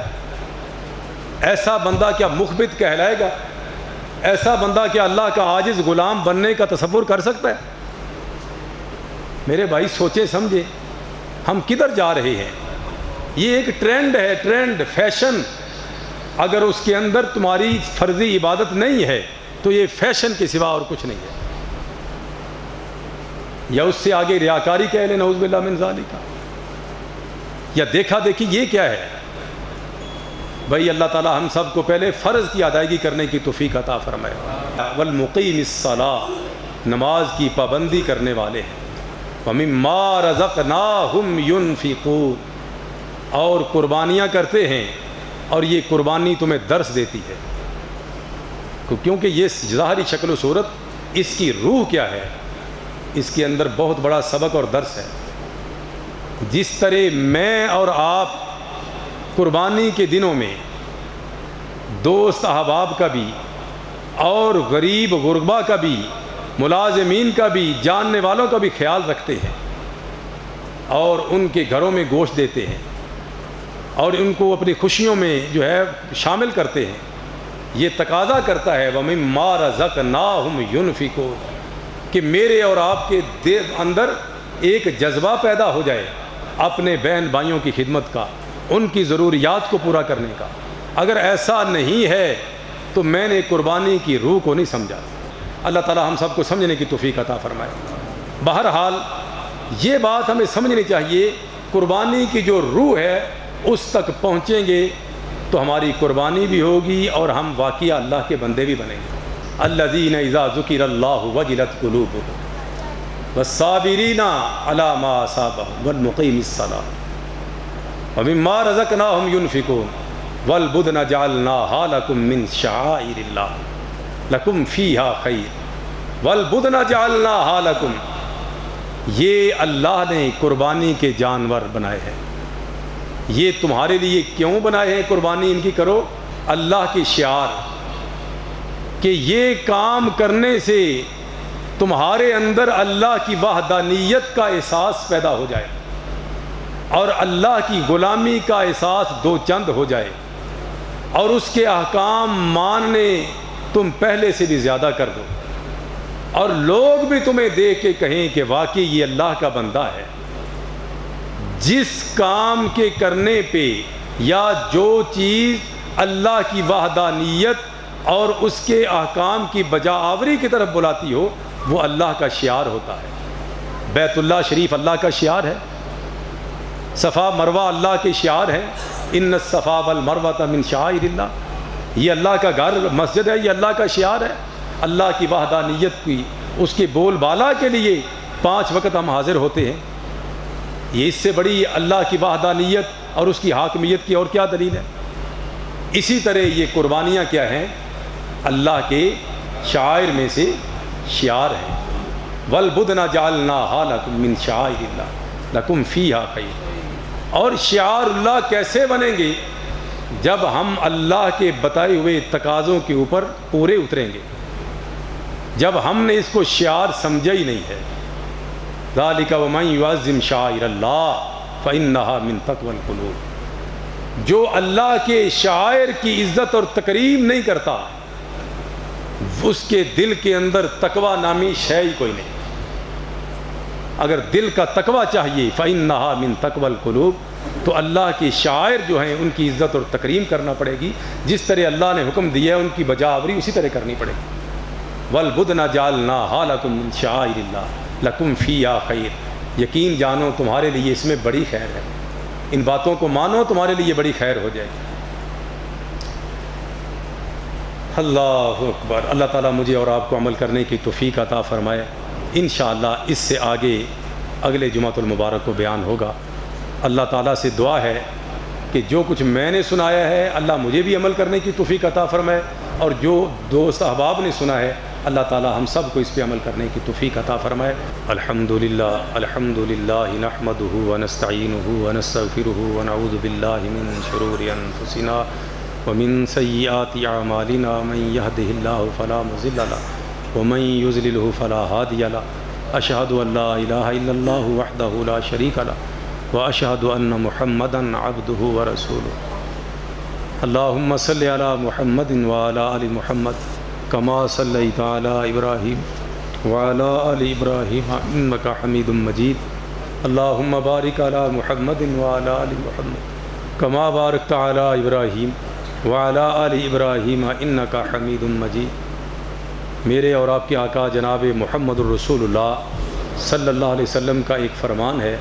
ایسا بندہ کیا مخبت کہلائے گا؟ ایسا بندہ کیا اللہ کا عاجز غلام بننے کا تصور کر سکتا ہے؟ میرے بھائی سوچیں سمجھیں ہم کدھر جا رہے ہیں. یہ ایک ٹرینڈ ہے، ٹرینڈ، فیشن. اگر اس کے اندر تمہاری فرضی عبادت نہیں ہے تو یہ فیشن کے سوا اور کچھ نہیں ہے. یا اس سے آگے ریاکاری کہہ لیں، نعوذ باللہ من ذالک، یا دیکھا دیکھی. یہ کیا ہے بھائی؟ اللہ تعالی ہم سب کو پہلے فرض کی ادائیگی کرنے کی توفیق عطا فرمائے. والمقیم الصلاۃ، نماز کی پابندی کرنے والے ہیں. ومما رزقناہم ینفقون، اور قربانیاں کرتے ہیں اور یہ قربانی تمہیں درس دیتی ہے. کیونکہ یہ ظاہری شکل و صورت، اس کی روح کیا ہے، اس کے اندر بہت بڑا سبق اور درس ہے. جس طرح میں اور آپ قربانی کے دنوں میں دوست احباب کا بھی اور غریب غربا کا بھی، ملازمین کا بھی، جاننے والوں کا بھی خیال رکھتے ہیں اور ان کے گھروں میں گوشت دیتے ہیں اور ان کو اپنی خوشیوں میں جو ہے شامل کرتے ہیں، یہ تقاضا کرتا ہے وَمِمَّا رَزَقْنَاهُمْ يُنْفِقُونَ کہ میرے اور آپ کے دل اندر ایک جذبہ پیدا ہو جائے اپنے بہن بھائیوں کی خدمت کا، ان کی ضروریات کو پورا کرنے کا. اگر ایسا نہیں ہے تو میں نے قربانی کی روح کو نہیں سمجھا. اللہ تعالی ہم سب کو سمجھنے کی توفیق عطا فرمائے. بہرحال یہ بات ہمیں سمجھنی چاہیے، قربانی کی جو روح ہے اس تک پہنچیں گے تو ہماری قربانی بھی ہوگی اور ہم واقعہ اللہ کے بندے بھی بنیں گے۔ الذین اذا ذکر اللہ وجلت قلوبهم والصابرین علی ما اصابهم والمقیم الصلاۃ ومما رزقناہم ینفقون والبدن جعلناها لکم من شعائر اللہ لکم فیہا خیر والبدن جعلناها لکم، یہ اللہ نے قربانی کے جانور بنائے ہیں، یہ تمہارے لیے کیوں بنائے ہیں؟ قربانی ان کی کرو اللہ کی شعار، کہ یہ کام کرنے سے تمہارے اندر اللہ کی وحدانیت کا احساس پیدا ہو جائے اور اللہ کی غلامی کا احساس دو چند ہو جائے اور اس کے احکام ماننے تم پہلے سے بھی زیادہ کر دو اور لوگ بھی تمہیں دیکھ کے کہیں کہ واقعی یہ اللہ کا بندہ ہے۔ جس کام کے کرنے پہ یا جو چیز اللہ کی وحدانیت اور اس کے احکام کی بجا آوری کی طرف بلاتی ہو وہ اللہ کا شعار ہوتا ہے۔ بیت اللہ شریف اللہ کا شعار ہے، صفا مروہ اللہ کے شعار ہے، ان الصفا والمروہ من شعائر اللہ، یہ اللہ کا گھر مسجد ہے، یہ اللہ کا شعار ہے۔ اللہ کی وحدانیت کی اس کے بول بالا کے لیے 5 وقت ہم حاضر ہوتے ہیں، یہ اس سے بڑی اللہ کی وحدانیت اور اس کی حاکمیت کی اور کیا دلیل ہے؟ اسی طرح یہ قربانیاں کیا ہیں؟ اللہ کے شعائر میں سے شعار ہے۔ والبدن جعلناها لکم من شعائر اللہ لکم فیہا خیر، اور شعار اللہ کیسے بنیں گے؟ جب ہم اللہ کے بتائے ہوئے تقاضوں کے اوپر پورے اتریں گے، جب ہم نے اس کو شعار سمجھا ہی نہیں ہے۔ ذالک ومن یعظم شعائر اللہ فإنہا من تقوی القلوب، جو اللہ کے شعائر کی عزت اور تکریم نہیں کرتا اس کے دل کے اندر تقوی نامی شے ہی کوئی نہیں۔ اگر دل کا تقوی چاہیے فإنہا من تقوی القلوب، تو اللہ کے شاعر جو ہیں ان کی عزت اور تکریم کرنا پڑے گی، جس طرح اللہ نے حکم دیا ہے ان کی بجا آوری اسی طرح کرنی پڑے گی۔ والبدن جعلناها لکم من شعائر اللہ لکم فیہا خیر، یقین جانو تمہارے لیے اس میں بڑی خیر ہے، ان باتوں کو مانو تمہارے لیے بڑی خیر ہو جائے گی۔ اللہ اکبر۔ اللہ تعالیٰ مجھے اور آپ کو عمل کرنے کی توفیق عطا فرمائے۔ انشاءاللہ اس سے آگے اگلے جمعۃ المبارک کو بیان ہوگا۔ اللہ تعالیٰ سے دعا ہے کہ جو کچھ میں نے سنایا ہے اللہ مجھے بھی عمل کرنے کی توفیق عطا فرمائے، اور جو دوست احباب نے سنا ہے اللہ تعالیٰ ہم سب کو اس پہ عمل کرنے کی توفیق عطا فرمائے۔ الحمدللہ نحمدہ ونستعینہ ونستغفرہ ونعوذ باللہ من شرور انفسنا ومن سیئات اعمالنا، من یہدہ اللہ فلا مضل لہ ومن یضللہ فلا ہادی لہ، اشہد ان لا الہ الا اللہ وحدہ لا شریک لہ واشہد ان محمدا عبدہ ورسولہ۔ اللہم صلی علی محمد وعلی آل محمد کما صلیت علی ابراہیم وعلی آل ابراہیم انک حمید مجید۔ اللہم بارک علی محمد وعلی آل محمد کما بارکت علی ابراہیم وعلی آل ابراہیم انک حمید مجید۔ میرے اور آپ کے آقا جناب محمد الرسول اللہ صلی اللہ علیہ وسلم کا ایک فرمان ہے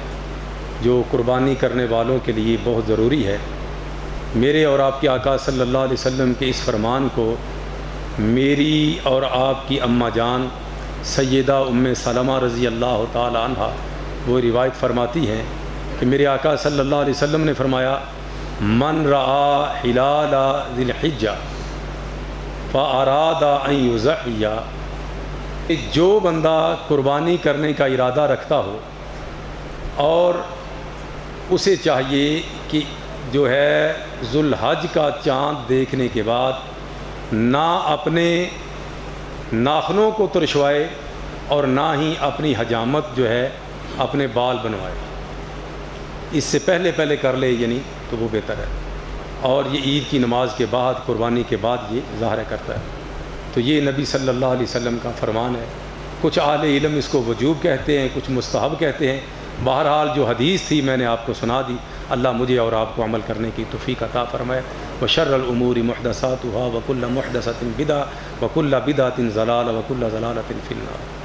جو قربانی کرنے والوں کے لیے بہت ضروری ہے۔ میرے اور آپ کے آقا صلی اللہ علیہ وسلم کے اس فرمان کو میری اور آپ کی اماں جان سیدہ ام سلمہ رضی اللہ تعالی عنہ وہ روایت فرماتی ہیں کہ میرے آقا صلی اللہ علیہ وسلم نے فرمایا، من رعا ہلال ذی الحجہ فاراد ان یضحی، جو بندہ قربانی کرنے کا ارادہ رکھتا ہو اور اسے چاہیے کہ جو ہے ذو الحج کا چاند دیکھنے کے بعد نہ اپنے ناخنوں کو ترشوائے اور نہ ہی اپنی حجامت جو ہے اپنے بال بنوائے، اس سے پہلے کر لے یعنی تو وہ بہتر ہے، اور یہ عید کی نماز کے بعد قربانی کے بعد یہ ظاہر کرتا ہے۔ تو یہ نبی صلی اللہ علیہ وسلم کا فرمان ہے۔ کچھ اہل علم اس کو وجوب کہتے ہیں، کچھ مستحب کہتے ہیں، بہرحال جو حدیث تھی میں نے آپ کو سنا دی۔ اللہ مجھے اور آپ کو عمل کرنے کی توفیق عطا فرمائے۔ وشر الامور محدثاتها وكل محدثة بدعة وكل بدعة ضلالة وكل ضلالة في النار۔